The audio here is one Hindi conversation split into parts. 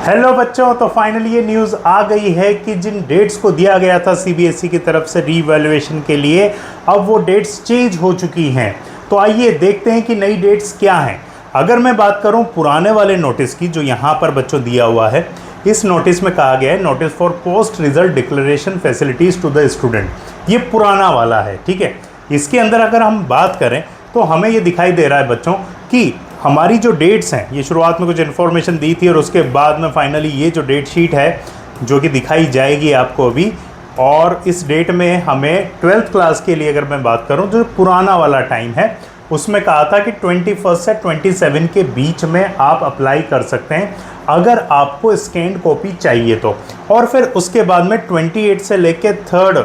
हेलो बच्चों, तो फाइनली ये न्यूज़ आ गई है कि जिन डेट्स को दिया गया था सीबीएसई की तरफ से रीवैल्यूएशन के लिए, अब वो डेट्स चेंज हो चुकी हैं। तो आइए देखते हैं कि नई डेट्स क्या हैं। अगर मैं बात करूं पुराने वाले नोटिस की, जो यहाँ पर बच्चों दिया हुआ है, इस नोटिस में कहा गया है notice for post result declaration facilities to the student. ये पुराना वाला है, ठीक है। इसके अंदर अगर हम बात करें तो हमें ये दिखाई दे रहा है बच्चों कि हमारी जो डेट्स हैं, ये शुरुआत में कुछ इन्फॉर्मेशन दी थी और उसके बाद में फाइनली ये जो डेट शीट है जो कि दिखाई जाएगी आपको अभी। और इस डेट में हमें 12th क्लास के लिए अगर मैं बात करूं, जो पुराना वाला टाइम है उसमें कहा था कि 21 से 27 के बीच में आप अप्लाई कर सकते हैं अगर आपको स्कैन्ड कॉपी चाहिए तो। और फिर उसके बाद में 28 से लेकर 3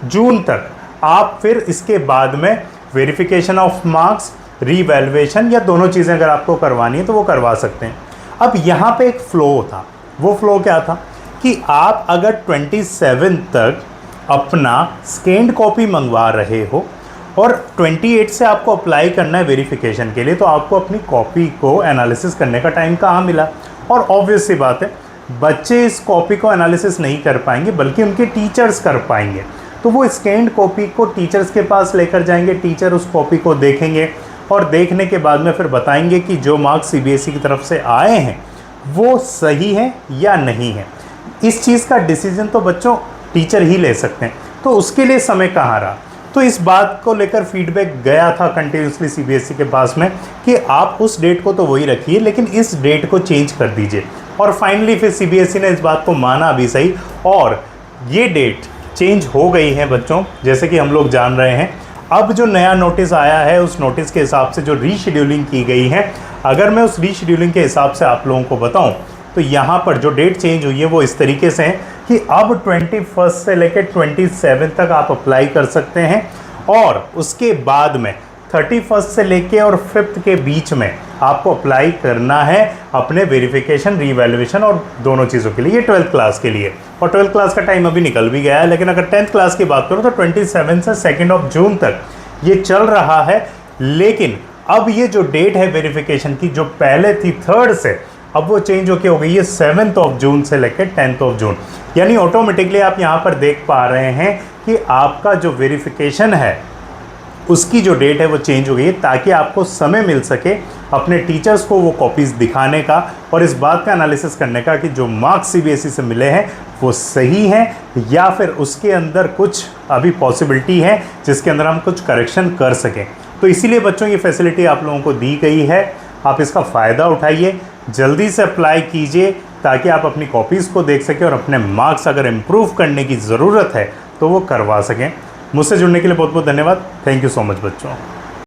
जून तक आप फिर इसके बाद में वेरिफिकेशन ऑफ मार्क्स, रीवैल्यूएशन या दोनों चीज़ें अगर आपको करवानी है तो वो करवा सकते हैं। अब यहाँ पे एक फ़्लो था, वो फ़्लो क्या था कि आप अगर 27 तक अपना स्कैन्ड कॉपी मंगवा रहे हो और 28 से आपको अप्लाई करना है वेरिफिकेशन के लिए, तो आपको अपनी कॉपी को एनालिसिस करने का टाइम कहाँ मिला। और ऑब्वियस सी बात है, बच्चे इस कॉपी को एनालिसिस नहीं कर पाएंगे बल्कि उनके टीचर्स कर पाएंगे। तो वो स्कैन्ड कॉपी को टीचर्स के पास लेकर जाएंगे, टीचर उस कॉपी को देखेंगे और देखने के बाद में फिर बताएंगे कि जो मार्क्स सीबीएसई की तरफ से आए हैं वो सही है या नहीं है। इस चीज़ का डिसीजन तो बच्चों टीचर ही ले सकते हैं, तो उसके लिए समय कहाँ रहा। तो इस बात को लेकर फीडबैक गया था कंटिन्यूसली सीबीएसई के पास में कि आप उस डेट को तो वही रखिए लेकिन इस डेट को चेंज कर दीजिए। और फाइनली फिर सीबीएसई ने इस बात को माना भी सही और ये डेट चेंज हो गई है बच्चों, जैसे कि हम लोग जान रहे हैं। अब जो नया नोटिस आया है उस नोटिस के हिसाब से जो रीशेड्यूलिंग की गई है, अगर मैं उस रीशेड्यूलिंग के हिसाब से आप लोगों को बताऊं तो यहाँ पर जो डेट चेंज हुई है वो इस तरीके से है कि अब 21 से लेकर 27 तक आप अप्लाई कर सकते हैं और उसके बाद में 31 से लेके और 5th के बीच में आपको अप्लाई करना है अपने वेरिफिकेशन, रीवैल्यूएशन और दोनों चीज़ों के लिए। ये 12th क्लास के लिए, और 12th क्लास का टाइम अभी निकल भी गया है। लेकिन अगर 10th क्लास की बात करूँ तो 27 से 2 जून तक ये चल रहा है। लेकिन अब ये जो डेट है वेरिफिकेशन की, जो पहले थी 3rd से, अब वो चेंज होके हो गई है 7 जून से लेकर 10 जून। यानी ऑटोमेटिकली आप यहाँ पर देख पा रहे हैं कि आपका जो वेरिफिकेशन है उसकी जो डेट है वो चेंज हो गई है, ताकि आपको समय मिल सके अपने टीचर्स को वो कॉपीज़ दिखाने का और इस बात का एनालिसिस करने का कि जो मार्क्स सीबीएसई से मिले हैं वो सही हैं या फिर उसके अंदर कुछ अभी पॉसिबिलिटी है जिसके अंदर हम कुछ करेक्शन कर सकें। तो इसीलिए बच्चों ये फैसिलिटी आप लोगों को दी गई है, आप इसका फ़ायदा उठाइए, जल्दी से अप्लाई कीजिए ताकि आप अपनी कॉपीज़ को देख सकें और अपने मार्क्स अगर इम्प्रूव करने की ज़रूरत है तो वो करवा सकें। मुझसे जुड़ने के लिए बहुत बहुत धन्यवाद। थैंक यू सो मच बच्चों।